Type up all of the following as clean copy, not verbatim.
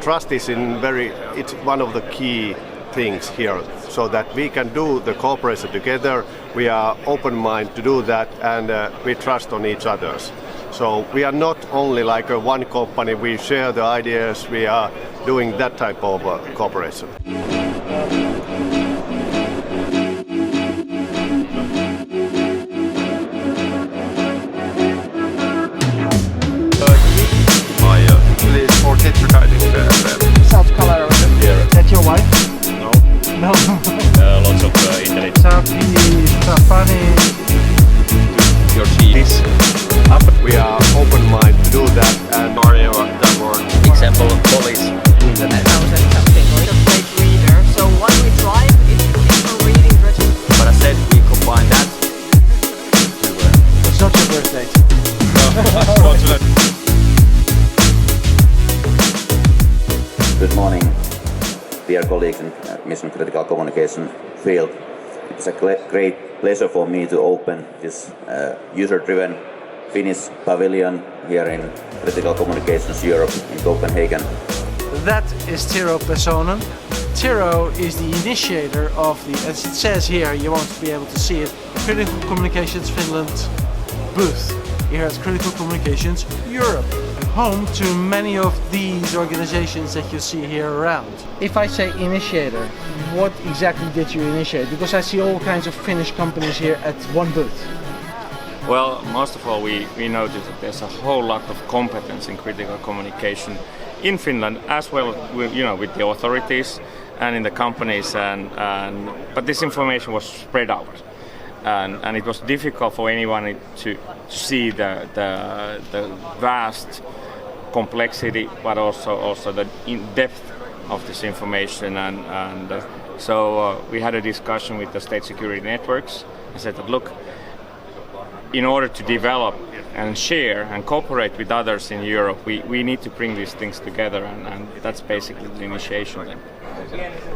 trust is it's one of the key things here, so that we can do the cooperation together. We are open-minded to do that, and we trust on each others. So we are not only like a one company, we share the ideas, we are doing that type of cooperation. For tetracyclic South Colorado. here. Is that your wife? No. No. Lots of intelligence. Safari. Your cheese. We are open-minded to do that, and Mario, that word. Example of police. Internet. Something like a great reader. So when we drive, it's a reading register. But I said we combine that. It's not your birthday. Good morning, dear colleagues in mission critical communication field. It's a great pleasure for me to open this user-driven Finnish pavilion here in Critical Communications Europe in Copenhagen. That is Tero Pesonen. Tero is the initiator of the, as it says here, you won't be able to see it, Critical Communications Finland booth here at Critical Communications Europe, home to many of these organizations that you see here around. If I say initiator, what exactly did you initiate? Because I see all kinds of Finnish companies here at one booth. Well, most of all, we noticed that there's a whole lot of competence in critical communication in Finland, as well with the authorities and in the companies, but this information was spread out. And it was difficult for anyone to see the vast complexity, but also the in-depth of this information. So we had a discussion with the state security networks. I said that, look, in order to develop and share and cooperate with others in Europe, we need to bring these things together, and that's basically the initiation then.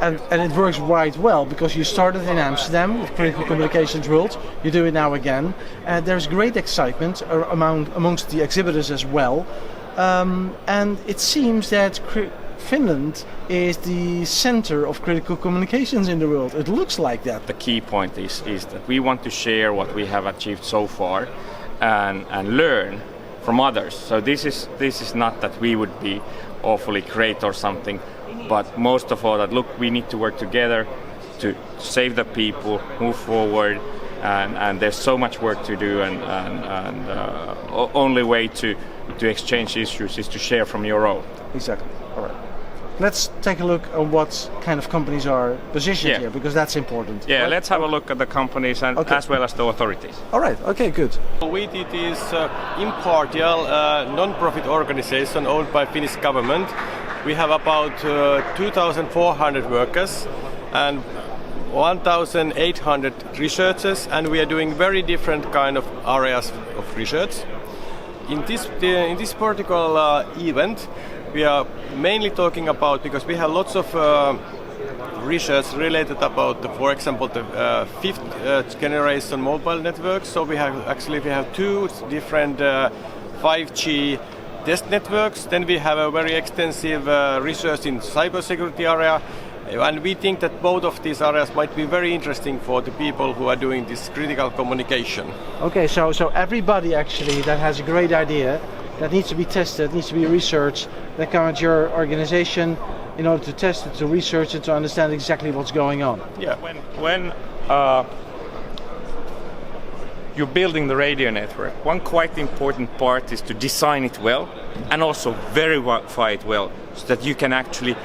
And it works quite well, because you started in Amsterdam with Critical Communications World, you do it now again, and there's great excitement amongst the exhibitors as well, and it seems that Finland is the center of critical communications in the world. It looks like that. The key point is that we want to share what we have achieved so far and learn from others. So this is not that we would be awfully great or something, but most of all that, look, we need to work together to save the people, move forward, and there's so much work to do, and only way to exchange issues is to share from your own. Exactly. All right. Let's take a look at what kind of companies are positioned here, because that's important. Yeah, right? Let's have a look at the companies and as well as the authorities. All right. Okay. Good. We did is impartial non-profit organization owned by Finnish government. We have about 2,400 workers and 1,800 researchers, and we are doing very different kind of areas of research. In this particular event, we are mainly talking about, because we have lots of research related about, for example, the fifth generation mobile networks. So we have two different 5G test networks. Then we have a very extensive research in cybersecurity area, and we think that both of these areas might be very interesting for the people who are doing this critical communication. Okay, so everybody actually that has a great idea that needs to be tested, needs to be researched, that comes your organization in order to test it, to research it, to understand exactly what's going on. Yeah, when you're building the radio network, one quite important part is to design it well and also verify it well, so that you can actually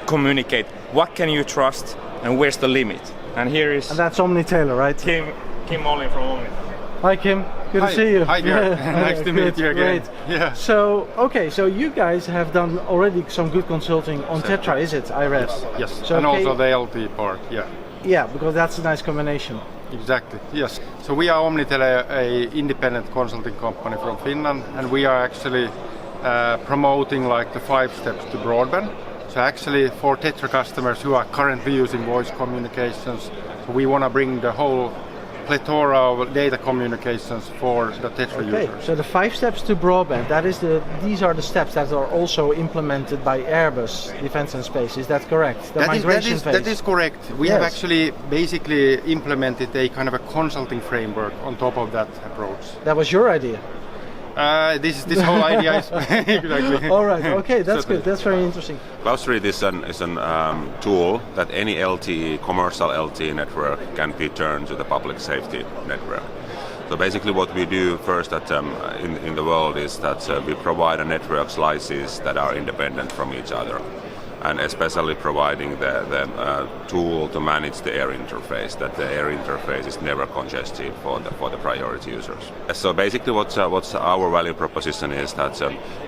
communicate what can you trust and where's the limit. And here is... And that's Omni Taylor, right? Kim Olin from Omni. Hi Kim, good to see you. Hi there. Nice to meet you again. Great. Yeah. So, okay, so you guys have done already some good consulting on Tetra, is it? I read. Yes. So, and also the LT part, yeah. Yeah, because that's a nice combination. Exactly, yes. So we are Omnitele, a independent consulting company from Finland, and we are actually promoting like the 5 steps to broadband. So actually for Tetra customers who are currently using voice communications, so we want to bring the whole plethora of data communications for the Tetra Okay, users. so the 5 steps to broadband, these are the steps that are also implemented by Airbus Defence and Space, is that correct? The migration phase. That is correct. We have actually basically implemented a kind of a consulting framework on top of that approach. That was your idea? This whole idea is exactly. All right, okay, that's good, that's very interesting. Cloud Street is an tool that any LTE, commercial LTE network can be turned to the public safety network. So basically what we do first in the world is that we provide a network slices that are independent from each other, and especially providing the tool to manage the air interface, that the air interface is never congested for the priority users. So basically what's our value proposition is that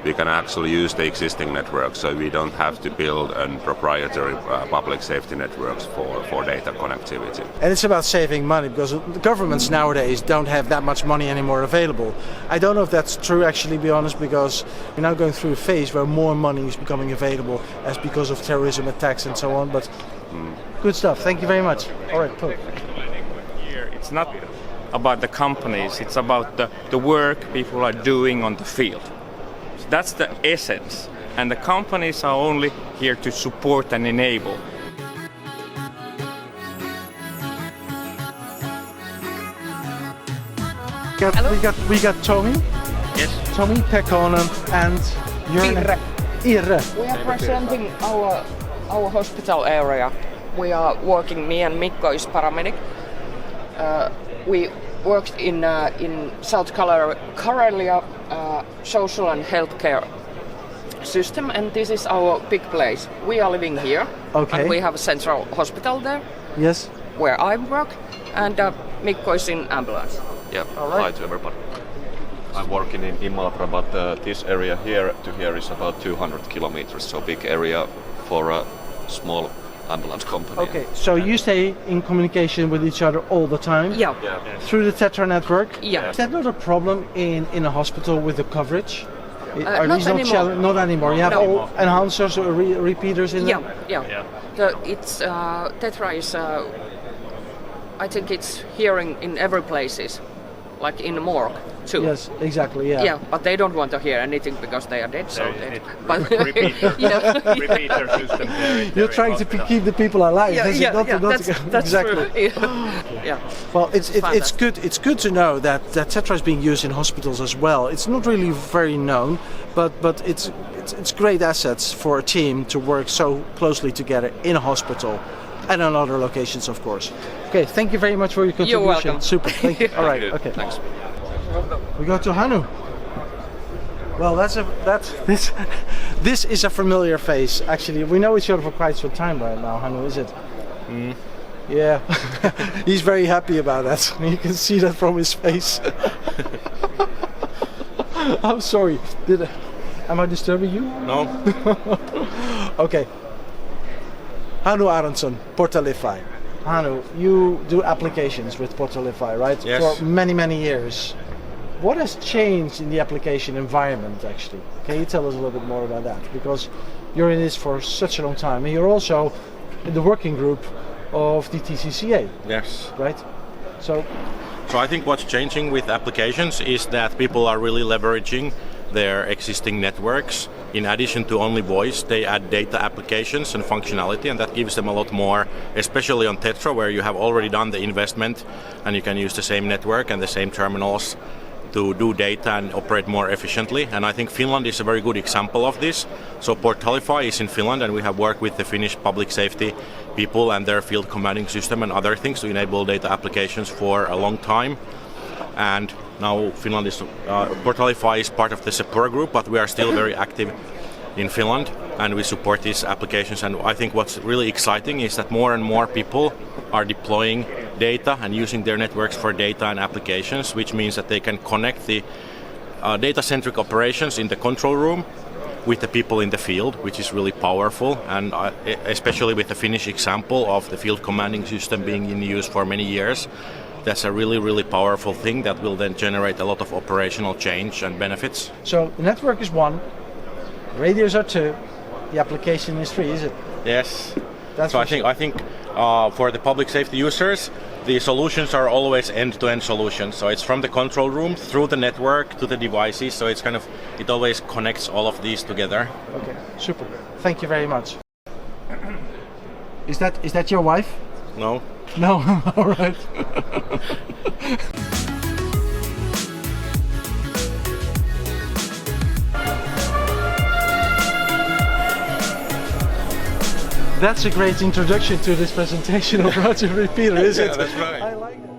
we can actually use the existing network, so we don't have to build a proprietary public safety networks for data connectivity. And it's about saving money, because the governments nowadays don't have that much money anymore available. I don't know if that's true, actually, to be honest, because we're now going through a phase where more money is becoming available because of terrorism attacks and so on, but good stuff. Thank you very much. All right, cool. Here, it's not about the companies, it's about the work people are doing on the field. So that's the essence, and the companies are only here to support and enable. We got Tommy. Yes. Tommy Pekkonen and VIRVE. Irre. We are presenting our hospital area. We are working, me and Mikko is paramedic. We worked in South Karelia social and healthcare system, and this is our big place. We are living here, Okay. and we have a central hospital there, Yes. where I work, and Mikko is in ambulance. Yeah, All right. hi to everybody. I'm working in Imatra, but this area here to here is about 200 kilometers, so big area for a small ambulance company. Okay, so you stay in communication with each other all the time? Yeah. Through the Tetra network? Yeah. Is that not a problem in a hospital with the coverage? Are not these anymore. Not anymore. You have No. all enhancers or repeaters in Yeah, them? yeah. It's Tetra is. I think it's hearing in every places, like in the morgue too. Yes, exactly. Yeah. Yeah, but they don't want to hear anything because they are dead. So they. But Repeater system there. You're trying to keep the people alive. Yeah, This is yeah, not- yeah, not- that's exactly. true. Yeah. Well, it's fantastic. good. It's good to know that Tetra is being used in hospitals as well. It's not really very known, but it's great assets for a team to work so closely together in a hospital and on other locations, of course. Okay, thank you very much for your contribution. You're welcome. Super. Thank you. All right. Okay. Thanks. We go to Hannu. Well, this is a familiar face. Actually, we know each other for quite some time right now. Hannu, is it? Yeah, he's very happy about that. You can see that from his face. I'm sorry. Am I disturbing you? No. Okay. Hannu Aronson, Portalify. Hannu, you do applications with Portalify, right? Yes. For many years. What has changed in the application environment, actually? Can you tell us a little bit more about that? Because you're in this for such a long time, and you're also in the working group of the TCCA, Yes. right? So, I think what's changing with applications is that people are really leveraging their existing networks. In addition to only voice, they add data applications and functionality, and that gives them a lot more, especially on Tetra, where you have already done the investment and you can use the same network and the same terminals to do data and operate more efficiently. And I think Finland is a very good example of this. So Portalify is in Finland, and we have worked with the Finnish public safety people and their field commanding system and other things to enable data applications for a long time. And now Finland is Portalify is part of the Sepura group, but we are still very active in Finland, and we support these applications. And I think what's really exciting is that more and more people are deploying data and using their networks for data and applications, which means that they can connect the data-centric operations in the control room with the people in the field, which is really powerful. And especially with the Finnish example of the field commanding system being in use for many years, that's a really powerful thing that will then generate a lot of operational change and benefits. so the network is 1, radios are 2, the application is 3, is it? Yes. That's So what I think for the public safety users, the solutions are always end-to-end solutions. So it's from the control room through the network to the devices. So it's kind of, it always connects all of these together. Okay, super. Thank you very much. Is that your wife? No. No, all right. That's a great introduction to this presentation of Roger Repeater, is it? Yeah, that's right. I like it.